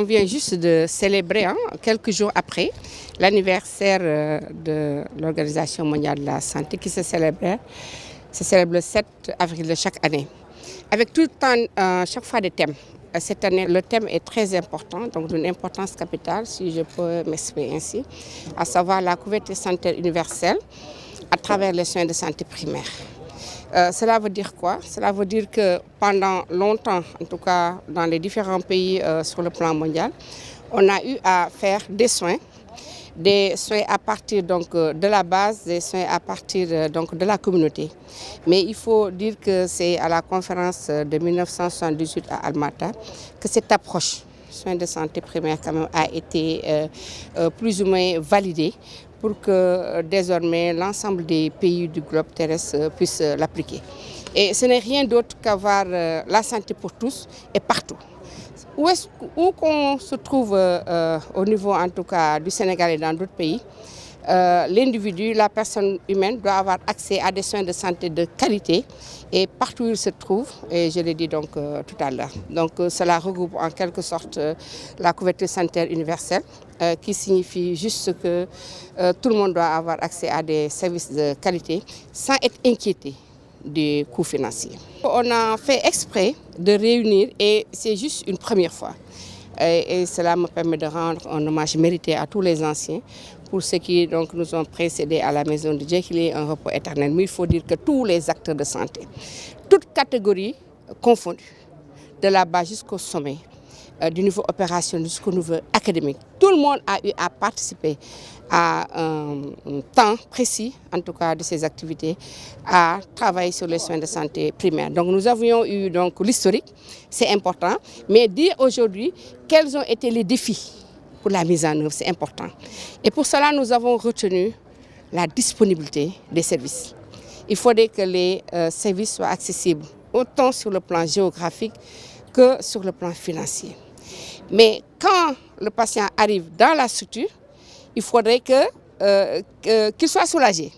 vient juste de célébrer, quelques jours après, l'anniversaire de l'Organisation mondiale de la santé qui se célèbre le 7 avril de chaque année. Avec tout le temps, chaque fois des thèmes. Cette année, le thème est très important, donc d'une importance capitale, si je peux m'exprimer ainsi, à savoir la couverture sanitaire universelle à travers les soins de santé primaire. Cela veut dire quoi? Cela veut dire que pendant longtemps, en tout cas dans les différents pays sur le plan mondial, on a eu à faire des soins à partir donc, de la base, des soins à partir donc, de la communauté. Mais il faut dire que c'est à la conférence de 1978 à Almata que cette approche soins de santé primaire quand même a été plus ou moins validée pour que désormais l'ensemble des pays du globe terrestre puissent l'appliquer. Et ce n'est rien d'autre qu'avoir la santé pour tous et partout. Où qu'on se trouve au niveau en tout cas du Sénégal et dans d'autres pays, l'individu, la personne humaine doit avoir accès à des soins de santé de qualité et partout où il se trouve, et je l'ai dit donc tout à l'heure. Donc cela regroupe en quelque sorte la couverture sanitaire universelle qui signifie juste que tout le monde doit avoir accès à des services de qualité sans être inquiété des coûts financiers. On a fait exprès de réunir et c'est juste une première fois. Et cela me permet de rendre un hommage mérité à tous les anciens pour ceux qui donc, nous ont précédés à la maison de Dieu, qu'il y ait un repos éternel. Mais il faut dire que tous les acteurs de santé, toutes catégories confondues, de la base jusqu'au sommet, du niveau opérationnel jusqu'au niveau académique, tout le monde a eu à participer à un temps précis, en tout cas de ces activités, à travailler sur les soins de santé primaires. Donc nous avions eu donc l'historique, c'est important, mais dire aujourd'hui quels ont été les défis pour la mise en œuvre, c'est important. Et pour cela, nous avons retenu la disponibilité des services. Il faudrait que les services soient accessibles autant sur le plan géographique que sur le plan financier. Mais quand le patient arrive dans la structure, il faudrait qu'il soit soulagé.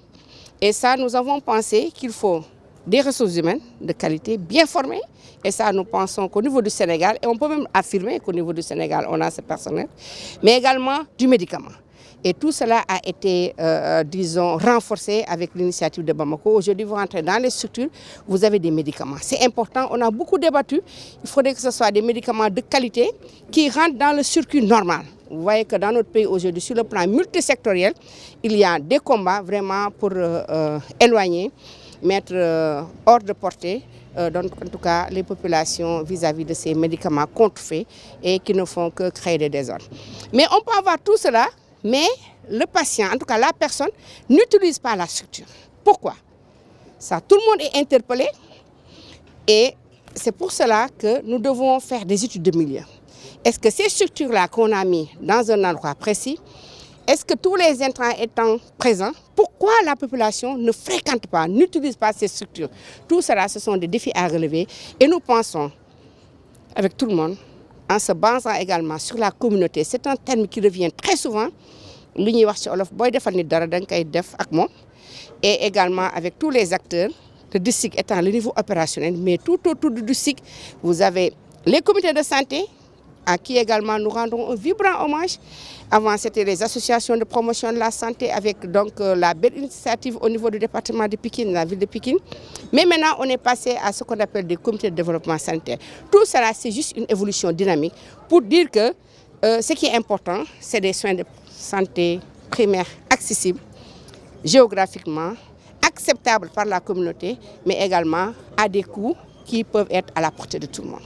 Et ça, nous avons pensé qu'il faut des ressources humaines de qualité, bien formées. Et ça, nous pensons qu'au niveau du Sénégal, et on peut même affirmer qu'au niveau du Sénégal, on a ce personnel, mais également du médicament. Et tout cela a été, disons, renforcé avec l'initiative de Bamako. Aujourd'hui, vous rentrez dans les structures, vous avez des médicaments. C'est important, on a beaucoup débattu. Il faudrait que ce soit des médicaments de qualité qui rentrent dans le circuit normal. Vous voyez que dans notre pays aujourd'hui, sur le plan multisectoriel, il y a des combats vraiment pour éloigner, mettre hors de portée, donc en tout cas les populations vis-à-vis de ces médicaments contrefaits et qui ne font que créer des désordres. Mais on peut avoir tout cela, mais le patient, en tout cas la personne, n'utilise pas la structure. Pourquoi? Ça, tout le monde est interpellé et c'est pour cela que nous devons faire des études de milieu. Est-ce que ces structures-là qu'on a mis dans un endroit précis, est-ce que tous les intrants étant présents, pourquoi la population ne fréquente pas, n'utilise pas ces structures? Tout cela, ce sont des défis à relever et nous pensons, avec tout le monde, en se basant également sur la communauté. C'est un terme qui revient très souvent. Et également avec tous les acteurs, le district étant le niveau opérationnel, mais tout autour du district, vous avez les comités de santé, à qui également nous rendons un vibrant hommage. Avant, c'était les associations de promotion de la santé avec donc la belle initiative au niveau du département de Pikine, la ville de Pikine. Mais maintenant, on est passé à ce qu'on appelle des comités de développement sanitaire. Tout cela, c'est juste une évolution dynamique pour dire que ce qui est important, c'est des soins de santé primaires accessibles, géographiquement, acceptables par la communauté, mais également à des coûts qui peuvent être à la portée de tout le monde.